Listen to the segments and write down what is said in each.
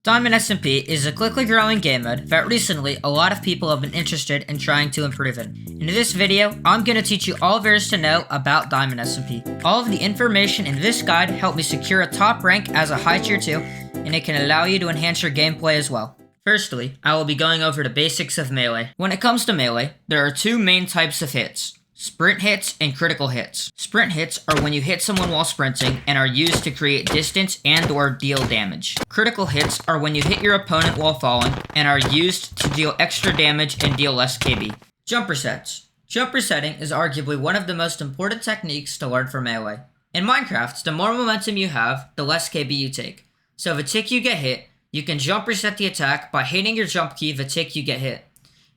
Diamond SMP is a quickly growing game mode that recently a lot of people have been interested in trying to improve in. In this video, I'm going to teach you all there is to know about Diamond SMP. All of the information in this guide helped me secure a top rank as a high tier 2, and it can allow you to enhance your gameplay as well. Firstly, I will be going over the basics of melee. When it comes to melee, there are two main types of hits: sprint hits and critical hits. Sprint hits are when you hit someone while sprinting and are used to create distance and or deal damage. Critical hits are when you hit your opponent while falling and are used to deal extra damage and deal less KB. Jump resets. Jump resetting is arguably one of the most important techniques to learn for melee. In Minecraft, the more momentum you have, the less KB you take. So if a tick you get hit, you can jump reset the attack by hitting your jump key the tick you get hit.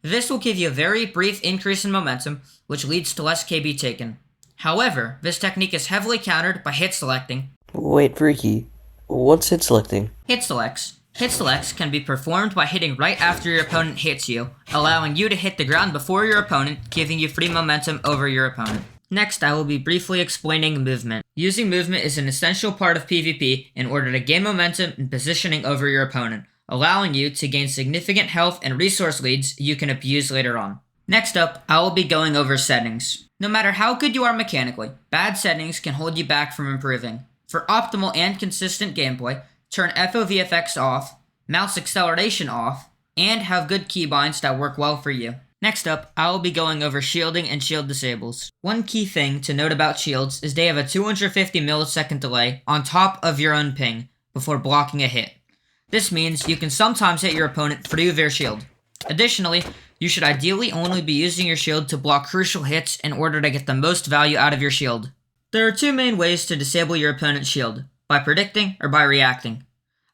This will give you a very brief increase in momentum, which leads to less KB taken. However, this technique is heavily countered by hit selecting. Wait, Freekee, what's hit selecting? Hit selects. Hit selects can be performed by hitting right after your opponent hits you, allowing you to hit the ground before your opponent, giving you free momentum over your opponent. Next, I will be briefly explaining movement. Using movement is an essential part of PvP in order to gain momentum and positioning over your opponent, allowing you to gain significant health and resource leads you can abuse later on. Next up, I will be going over settings. No matter how good you are mechanically, bad settings can hold you back from improving. For optimal and consistent gameplay, turn FOVFX off, mouse acceleration off, and have good keybinds that work well for you. Next up, I will be going over shielding and shield disables. One key thing to note about shields is they have a 250 millisecond delay on top of your own ping before blocking a hit. This means you can sometimes hit your opponent through their shield. Additionally, you should ideally only be using your shield to block crucial hits in order to get the most value out of your shield. There are two main ways to disable your opponent's shield: by predicting or by reacting.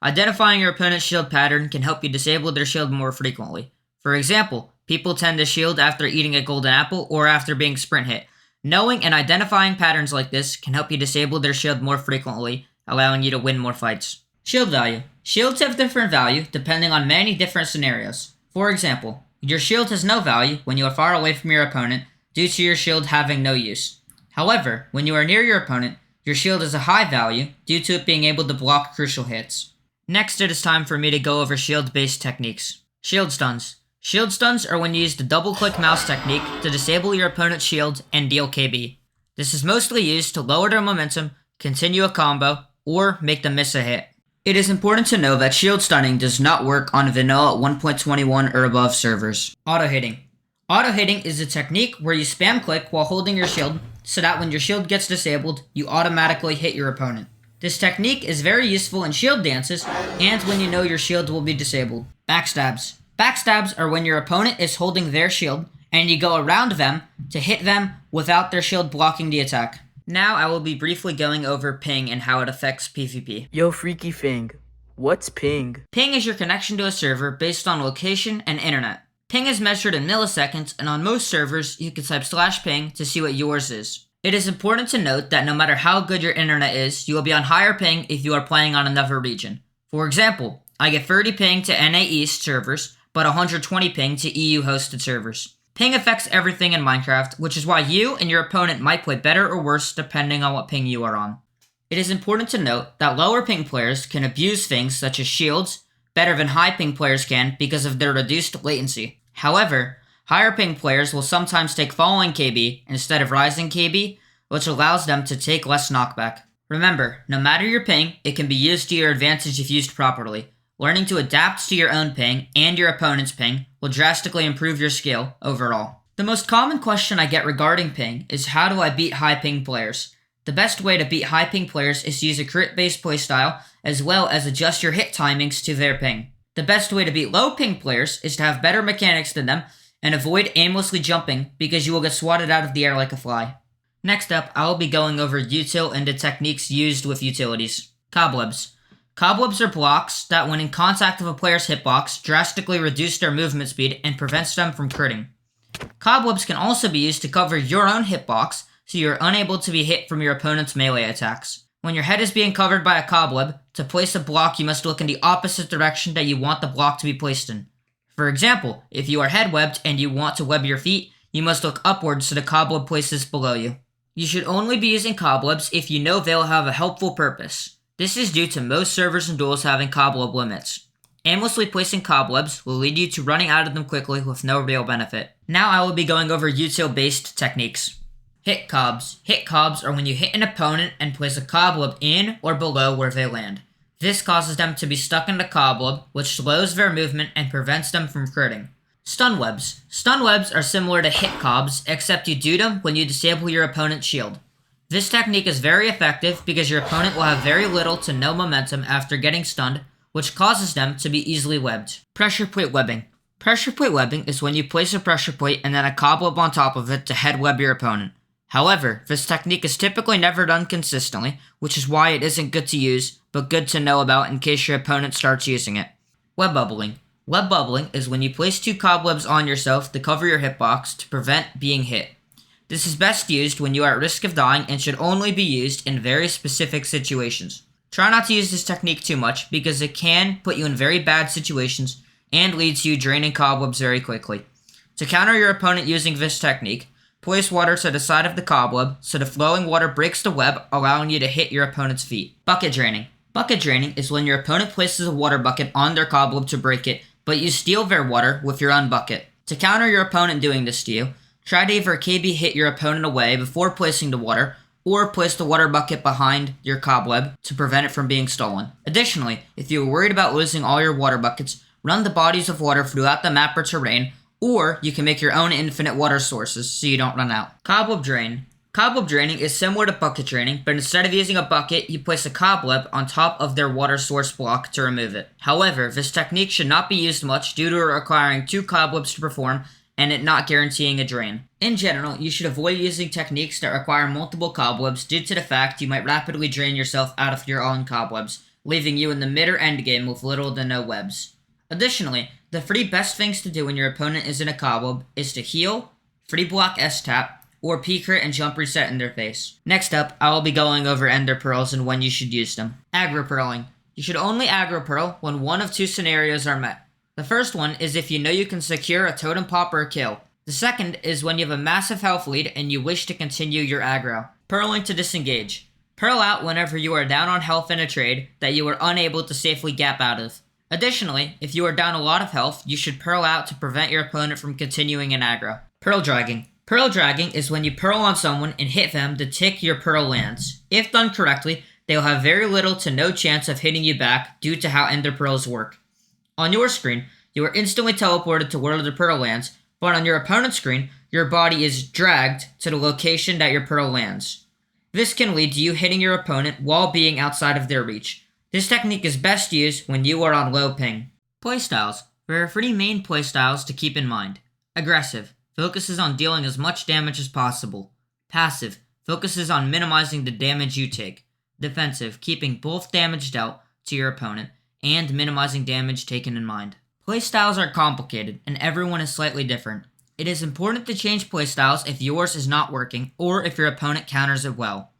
Identifying your opponent's shield pattern can help you disable their shield more frequently. For example, people tend to shield after eating a golden apple or after being sprint hit. Knowing and identifying patterns like this can help you disable their shield more frequently, allowing you to win more fights. Shield value. Shields have different value depending on many different scenarios. For example, your shield has no value when you are far away from your opponent due to your shield having no use. However, when you are near your opponent, your shield is a high value due to it being able to block crucial hits. Next, it is time for me to go over shield-based techniques. Shield stuns. Shield stuns are when you use the double-click mouse technique to disable your opponent's shield and deal KB. This is mostly used to lower their momentum, continue a combo, or make them miss a hit. It is important to know that shield stunning does not work on vanilla 1.21 or above servers. Auto-hitting. Auto-hitting is a technique where you spam click while holding your shield so that when your shield gets disabled, you automatically hit your opponent. This technique is very useful in shield dances and when you know your shield will be disabled. Backstabs. Backstabs are when your opponent is holding their shield and you go around them to hit them without their shield blocking the attack. Now I will be briefly going over ping and how it affects PvP. Yo, Freekee Fang, what's ping? Ping is your connection to a server based on location and internet. Ping is measured in milliseconds, and on most servers, you can type /ping to see what yours is. It is important to note that no matter how good your internet is, you will be on higher ping if you are playing on another region. For example, I get 30 ping to NA East servers, but 120 ping to EU hosted servers. Ping affects everything in Minecraft, which is why you and your opponent might play better or worse depending on what ping you are on. It is important to note that lower ping players can abuse things such as shields better than high ping players can because of their reduced latency. However, higher ping players will sometimes take falling KB instead of rising KB, which allows them to take less knockback. Remember, no matter your ping, it can be used to your advantage if used properly. Learning to adapt to your own ping and your opponent's ping will drastically improve your skill overall. The most common question I get regarding ping is how do I beat high ping players? The best way to beat high ping players is to use a crit-based playstyle as well as adjust your hit timings to their ping. The best way to beat low ping players is to have better mechanics than them and avoid aimlessly jumping because you will get swatted out of the air like a fly. Next up, I will be going over util and the techniques used with utilities. Cobwebs. Cobwebs are blocks that, when in contact with a player's hitbox, drastically reduce their movement speed and prevents them from critting. Cobwebs can also be used to cover your own hitbox, so you are unable to be hit from your opponent's melee attacks. When your head is being covered by a cobweb, to place a block you must look in the opposite direction that you want the block to be placed in. For example, if you are head webbed and you want to web your feet, you must look upwards so the cobweb places below you. You should only be using cobwebs if you know they'll have a helpful purpose. This is due to most servers and duels having cobweb limits. Aimlessly placing cobwebs will lead you to running out of them quickly with no real benefit. Now I will be going over util-based techniques. Hit cobs. Hit cobs are when you hit an opponent and place a cobweb in or below where they land. This causes them to be stuck in the cobweb, which slows their movement and prevents them from critting. Stun webs. Stun webs are similar to hit cobs, except you do them when you disable your opponent's shield. This technique is very effective because your opponent will have very little to no momentum after getting stunned, which causes them to be easily webbed. Pressure plate webbing. Pressure plate webbing is when you place a pressure plate and then a cobweb on top of it to head web your opponent. However, this technique is typically never done consistently, which is why it isn't good to use, but good to know about in case your opponent starts using it. Web bubbling. Web bubbling is when you place 2 cobwebs on yourself to cover your hitbox to prevent being hit. This is best used when you are at risk of dying and should only be used in very specific situations. Try not to use this technique too much because it can put you in very bad situations and lead to you draining cobwebs very quickly. To counter your opponent using this technique, place water to the side of the cobweb so the flowing water breaks the web, allowing you to hit your opponent's feet. Bucket draining. Bucket draining is when your opponent places a water bucket on their cobweb to break it, but you steal their water with your own bucket. To counter your opponent doing this to you, try to either KB hit your opponent away before placing the water, or place the water bucket behind your cobweb to prevent it from being stolen. Additionally, if you are worried about losing all your water buckets, run the bodies of water throughout the map or terrain, or you can make your own infinite water sources so you don't run out. Cobweb drain. Cobweb draining is similar to bucket draining, but instead of using a bucket, you place a cobweb on top of their water source block to remove it. However, this technique should not be used much due to it requiring 2 cobwebs to perform and it not guaranteeing a drain. In general, you should avoid using techniques that require multiple cobwebs due to the fact you might rapidly drain yourself out of your own cobwebs, leaving you in the mid or end game with little to no webs. Additionally, the 3 best things to do when your opponent is in a cobweb is to heal, free block S-tap, or P-crit and jump reset in their face. Next up, I will be going over ender pearls and when you should use them. Aggro pearling. You should only aggro pearl when one of 2 scenarios are met. The first one is if you know you can secure a totem pop or a kill. The second is when you have a massive health lead and you wish to continue your aggro. Pearling to disengage. Pearl out whenever you are down on health in a trade that you are unable to safely gap out of. Additionally, if you are down a lot of health, you should pearl out to prevent your opponent from continuing an aggro. Pearl dragging. Pearl dragging is when you pearl on someone and hit them the tick your pearl lands. If done correctly, they will have very little to no chance of hitting you back due to how ender pearls work. On your screen, you are instantly teleported to where the pearl lands, but on your opponent's screen, your body is dragged to the location that your pearl lands. This can lead to you hitting your opponent while being outside of their reach. This technique is best used when you are on low ping. Playstyles. There are 3 main playstyles to keep in mind. Aggressive. Focuses on dealing as much damage as possible. Passive. Focuses on minimizing the damage you take. Defensive. Keeping both damage dealt to your opponent and minimizing damage taken in mind. Playstyles are complicated, and everyone is slightly different. It is important to change playstyles if yours is not working, or if your opponent counters it well.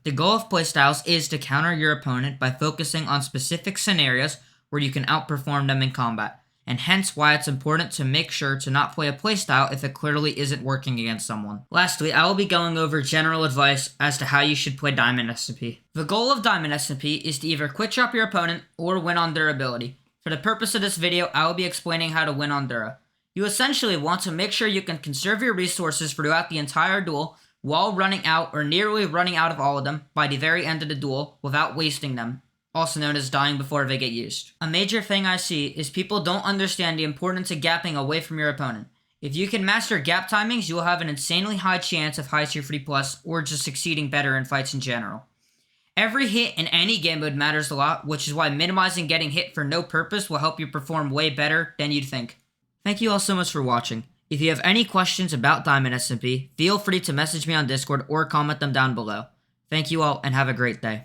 The goal of playstyles is to counter your opponent by focusing on specific scenarios where you can outperform them in combat, and hence why it's important to make sure to not play a playstyle if it clearly isn't working against someone. Lastly, I will be going over general advice as to how you should play Diamond SMP. The goal of Diamond SMP is to either quick chop your opponent or win on durability. For the purpose of this video, I will be explaining how to win on Dura. You essentially want to make sure you can conserve your resources throughout the entire duel while running out or nearly running out of all of them by the very end of the duel without wasting them, also known as dying before they get used. A major thing I see is people don't understand the importance of gapping away from your opponent. If you can master gap timings, you will have an insanely high chance of high tier 3+ or just succeeding better in fights in general. Every hit in any game mode matters a lot, which is why minimizing getting hit for no purpose will help you perform way better than you'd think. Thank you all so much for watching. If you have any questions about Diamond SMP, feel free to message me on Discord or comment them down below. Thank you all and have a great day.